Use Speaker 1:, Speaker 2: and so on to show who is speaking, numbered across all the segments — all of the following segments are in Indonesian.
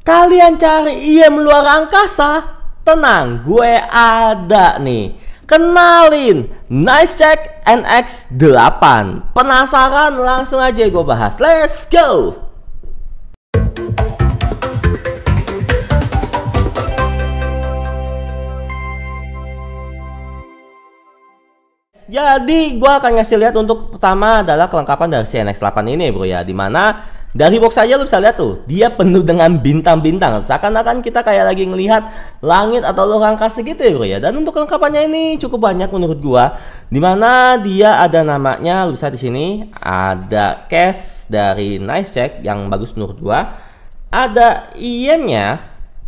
Speaker 1: Kalian cari IM luar angkasa? Tenang, gue ada nih. Kenalin, NiceCheck NX8. Penasaran? Langsung aja gue bahas. Let's go! Jadi gue akan ngasih lihat untuk pertama adalah kelengkapan dari si NX8 ini bro ya. Dimana dari box aja lu bisa lihat tuh, dia penuh dengan bintang-bintang. Seakan-akan kita kayak lagi ngelihat langit atau luar angkasa gitu ya bro ya. Dan untuk kelengkapannya ini cukup banyak menurut gua. Dimana dia ada namanya, lu bisa di sini ada case dari NiceCheck yang bagus menurut gua. Ada IM-nya.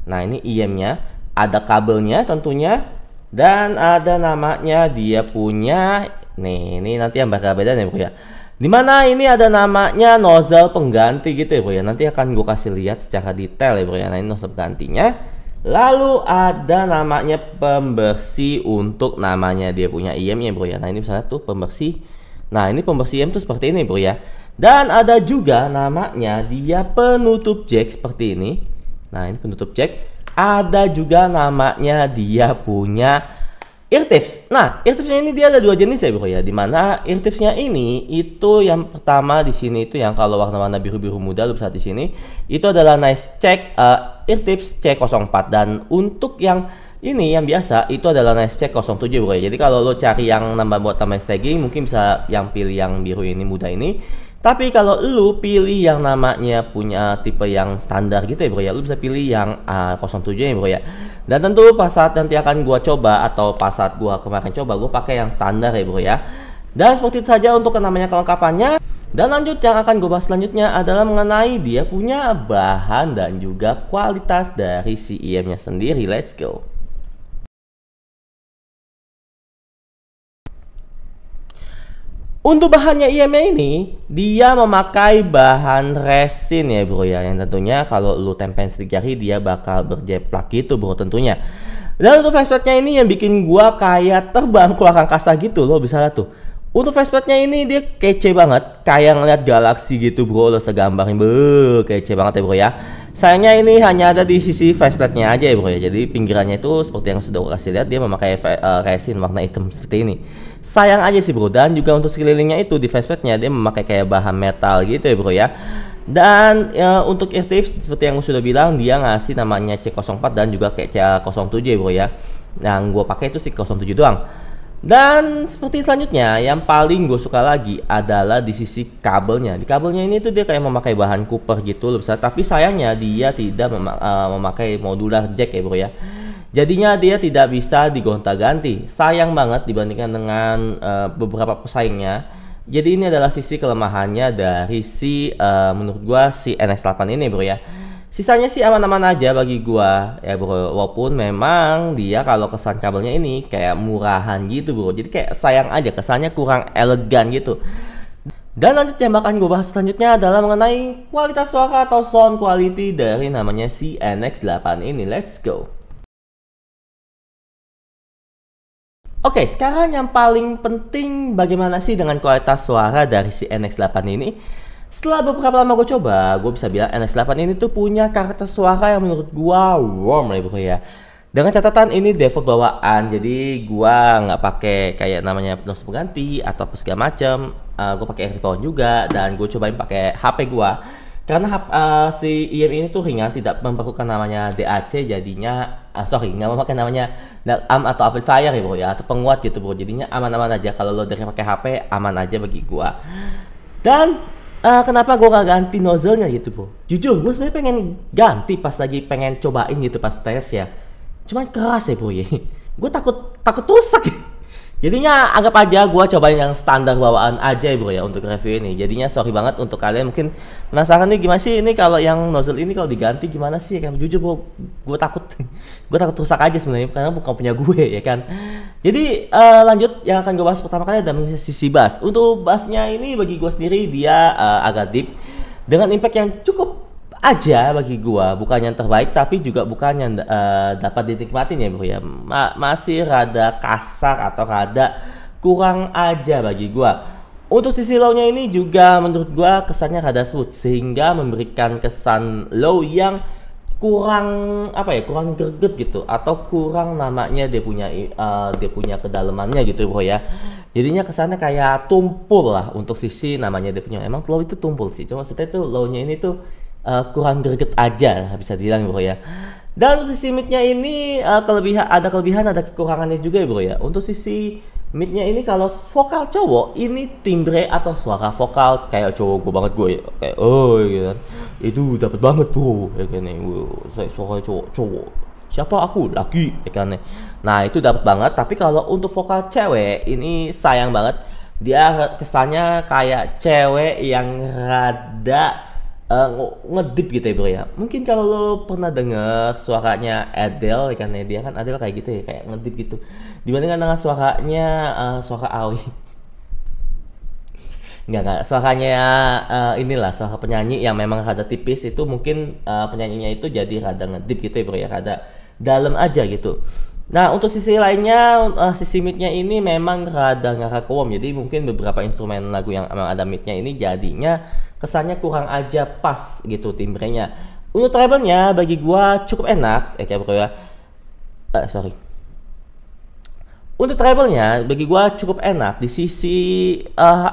Speaker 1: Nah ini IM-nya. Ada kabelnya tentunya. Dan ada namanya dia punya. Nih ini nanti yang bakal beda nih bro ya. Dimana ini ada namanya nozzle pengganti gitu ya bro ya. Nanti akan gue kasih lihat secara detail ya bro ya. Nah ini nozzle penggantinya. Lalu ada namanya pembersih untuk namanya dia punya IM nya bro ya. Nah ini misalnya tuh pembersih. Nah ini pembersih IM tuh seperti ini bro ya. Dan ada juga namanya dia penutup jack seperti ini. Nah ini penutup jack. Ada juga namanya dia punya ear tips. Nah, ear tipsnya ini dia ada dua jenis ya bro ya. Dimana ear tipsnya ini itu yang pertama di sini itu yang kalau warna-warna biru-biru muda lu bisa di sini itu adalah NiceCheck ear tips C04 dan untuk yang ini yang biasa itu adalah NiceCheck 07 bro ya. Jadi kalau lo cari yang nambah buat tambahin staging mungkin bisa yang pilih yang biru ini muda ini. Tapi kalau lu pilih yang namanya punya tipe yang standar gitu ya bro ya, lu bisa pilih yang 07 ya bro ya. Dan tentu pas saat nanti akan gua coba atau pas saat gua kemarin coba, gua pakai yang standar ya bro ya. Dan seperti itu saja untuk yang namanya kelengkapannya. Dan lanjut yang akan gua bahas selanjutnya adalah mengenai dia punya bahan dan juga kualitas dari si IM-nya sendiri. Let's go. Untuk bahannya IM-nya ini, dia memakai bahan resin ya bro ya. Yang tentunya kalau lu tempelin stick jari dia bakal berjeplak gitu bro tentunya. Dan untuk faceplate-nya ini yang bikin gua kayak terbang keluar angkasa gitu lo bisa lihat tuh. Untuk faceplate-nya ini dia kece banget, kayak ngeliat galaksi gitu bro, lo segambarin kece banget ya bro ya. Sayangnya ini hanya ada di sisi faceplate-nya aja ya bro ya. Jadi pinggirannya itu seperti yang sudah gue kasih lihat dia memakai resin warna hitam seperti ini. Sayang aja sih bro. Dan juga untuk sekelilingnya itu di faceplate-nya dia memakai kayak bahan metal gitu ya bro ya. Dan untuk ear tips seperti yang gue sudah bilang dia ngasih namanya C04 dan juga kayak C07 ya bro ya. Yang gue pakai itu sih 07 doang. Dan seperti selanjutnya yang paling gue suka lagi adalah di sisi kabelnya. Di kabelnya ini tuh dia kayak memakai bahan Cooper gitu loh, tapi sayangnya dia tidak memakai modular jack ya bro ya. Jadinya dia tidak bisa digonta-ganti. Sayang banget dibandingkan dengan beberapa pesaingnya. Jadi ini adalah sisi kelemahannya dari si menurut gua si NX8 ini bro ya. Sisanya sih aman-aman aja bagi gua ya bro, walaupun memang dia kalau kesan kabelnya ini kayak murahan gitu bro, jadi kayak sayang aja kesannya kurang elegan gitu. Dan lanjut yang bakal gue bahas selanjutnya adalah mengenai kualitas suara atau sound quality dari namanya si NX8 ini. Let's go. Oke, sekarang yang paling penting bagaimana sih dengan kualitas suara dari si NX8 ini. Setelah beberapa lama gue coba, gue bisa bilang NX8 ini tuh punya karakter suara yang menurut gue warm ya bro ya. Dengan catatan ini default bawaan, jadi gue nggak pakai kayak namanya nozzle pengganti atau segala macam. Gue pakai earphone juga dan gue cobain pakai HP gue. Karena si IM ini tuh ringan, tidak memerlukan namanya DAC, jadinya nggak memakai namanya atau amplifier ya bro ya, atau penguat gitu bro. Jadinya aman-aman aja kalau lo dari pakai HP, aman aja bagi gue. Dan kenapa gue gak ganti nozzle-nya gitu bro? Jujur gue sebenarnya pengen ganti pas lagi pengen cobain gitu pas tes ya. Cuman keras ya bro ya. Gue takut rusak. Jadinya anggap aja gue cobain yang standar bawaan aja ya bro ya untuk review ini. Jadinya sorry banget untuk kalian mungkin penasaran nih gimana sih ini kalau yang nozzle ini kalau diganti gimana sih ya kan. Jujur bro, gue takut rusak aja sebenarnya karena bukan punya gue ya kan. Jadi lanjut yang akan gue bahas pertama kali adalah sisi bass. Untuk bassnya ini bagi gue sendiri dia agak deep dengan impact yang cukup aja bagi gua, bukan yang terbaik tapi juga bukan yang dapat dinikmatin ya bro ya. Masih rada kasar atau rada kurang aja bagi gua. Untuk sisi low-nya ini juga menurut gua kesannya rada smooth sehingga memberikan kesan low yang kurang apa ya, kurang greget gitu, atau kurang namanya dia punya kedalamannya gitu bro ya. Jadinya kesannya kayak tumpul lah untuk sisi namanya dia punya, emang low itu tumpul sih, cuma maksudnya tuh low-nya ini tuh kurang greget aja bisa dibilang bro ya. Dan untuk sisi midnya ini kelebihan ada kekurangannya juga ya bro ya. Untuk sisi midnya ini, kalau vokal cowok ini timbre atau suara vokal kayak cowok gue banget gue ya, kayak oh gitu kan, itu dapat banget bro ya kan, saya suara cowok siapa aku laki ya kan. Nah itu dapat banget. Tapi kalau untuk vokal cewek ini sayang banget, dia kesannya kayak cewek yang rada ngedip gitu ya bro ya. Mungkin kalau lo pernah denger suaranya Adele kan ya, dia kan Adele kayak gitu ya, kayak ngedip gitu, dibandingkan dengan suaranya suara Awi. Enggak, suaranya inilah suara penyanyi yang memang rada tipis itu, mungkin penyanyinya itu jadi rada ngedip gitu ya bro ya, rada dalam aja gitu. Nah untuk sisi lainnya, sisi midnya ini memang rada ngerekawom, jadi mungkin beberapa instrumen lagu yang emang ada midnya ini jadinya kesannya kurang aja pas gitu timbrenya. Untuk treble-nya bagi gua cukup enak kayak bro ya. Sorry. Untuk treble-nya bagi gua cukup enak di sisi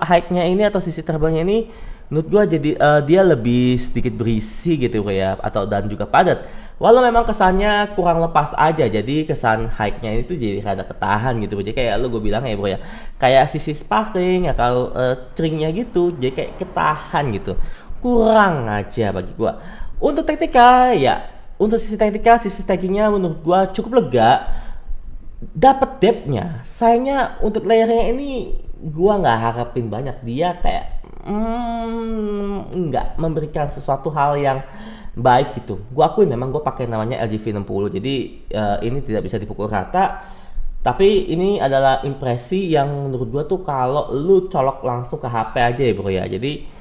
Speaker 1: high-nya ini atau sisi treble-nya ini, menurut gua jadi dia lebih sedikit berisi gitu bro ya, atau dan juga padat. Walau memang kesannya kurang lepas aja, jadi kesan high-nya ini tuh jadi rada ketahan gitu. Jadi kayak lu gue bilang ya bro ya, kayak sisi sparkling ya kalau stringnya gitu, jadi kayak ketahan gitu, kurang aja bagi gua. Untuk teknika ya, untuk sisi teknika, sisi stackingnya menurut gua cukup lega, dapat depthnya. Sayangnya untuk layernya ini gua nggak harapin banyak, dia kayak nggak memberikan sesuatu hal yang baik gitu. Gua akui memang gue pakai namanya LG V60, jadi ini tidak bisa dipukul rata, tapi ini adalah impresi yang menurut gua tuh kalau lu colok langsung ke HP aja ya bro ya. Jadi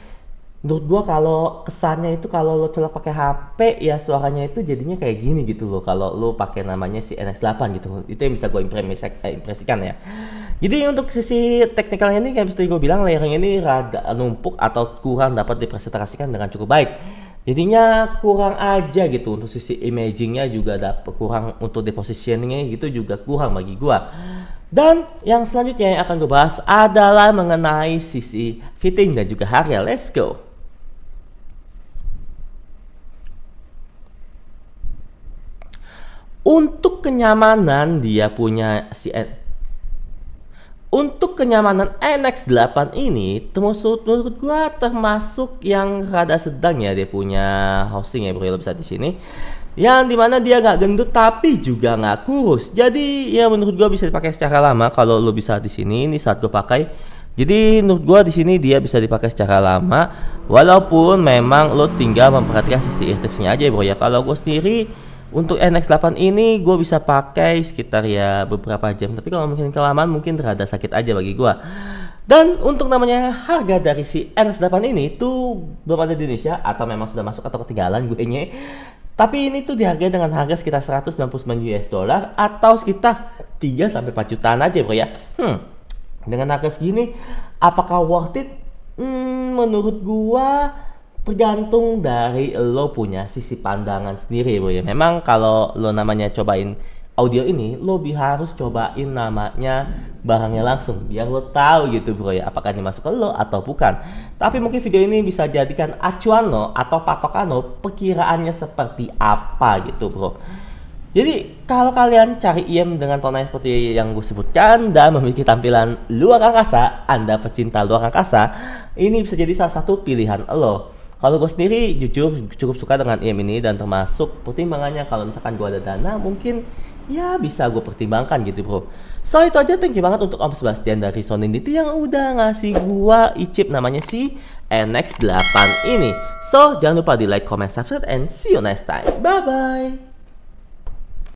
Speaker 1: menurut gua kalau kesannya itu kalau lu colok pakai HP ya suaranya itu jadinya kayak gini gitu loh, kalau lu pakai namanya si NX8 gitu. Itu yang bisa gue impresikan ya. Jadi untuk sisi teknikalnya ini kayak seperti gue bilang, layering ini rada numpuk atau kurang dapat dipresentasikan dengan cukup baik. Jadinya kurang aja gitu. Untuk sisi imagingnya juga dapat kurang, untuk depositioningnya gitu juga kurang bagi gua. Dan yang selanjutnya yang akan gue bahas adalah mengenai sisi fitting dan juga harga. Let's go. Untuk kenyamanan dia punya untuk kenyamanan NX8 ini menurut gua termasuk yang rada sedang ya. Dia punya housing ya bro, lo bisa di sini, yang dimana dia nggak gendut tapi juga nggak kurus. Jadi ya menurut gua bisa dipakai secara lama kalau lo bisa di sini. Ini saat gua pakai, jadi menurut gua di sini dia bisa dipakai secara lama, walaupun memang lo tinggal memperhatikan sisi irritasinya aja bro ya. Kalau gua sendiri untuk NX8 ini gue bisa pakai sekitar ya beberapa jam, tapi kalau mungkin kelamaan mungkin rada sakit aja bagi gue. Dan untuk namanya harga dari si NX8 ini tuh belum ada di Indonesia, atau memang sudah masuk atau ketinggalan gue nya. Tapi ini tuh dihargai dengan harga sekitar 199 US dollar atau sekitar 3 sampai 4 jutaan aja bro ya. Dengan harga segini apakah worth it? Menurut gua tergantung dari lo punya sisi pandangan sendiri bro ya. Memang kalau lo namanya cobain audio ini, lo harus cobain namanya barangnya langsung biar lo tahu gitu bro ya, apakah ini masuk ke lo atau bukan. Tapi mungkin video ini bisa jadikan acuan lo atau patokan lo perkiraannya seperti apa gitu bro. Jadi kalau kalian cari IM dengan tonanya seperti yang gue sebutkan dan memiliki tampilan luar angkasa, Anda pecinta luar angkasa, ini bisa jadi salah satu pilihan lo. Kalau gue sendiri jujur cukup suka dengan IM ini, dan termasuk pertimbangannya kalau misalkan gue ada dana mungkin ya bisa gue pertimbangkan gitu bro. So itu aja, thank you banget untuk Om Sebastian dari Sonindity yang udah ngasih gua e-chip namanya si NX8 ini. So jangan lupa di like, comment, subscribe, and see you next time. Bye bye.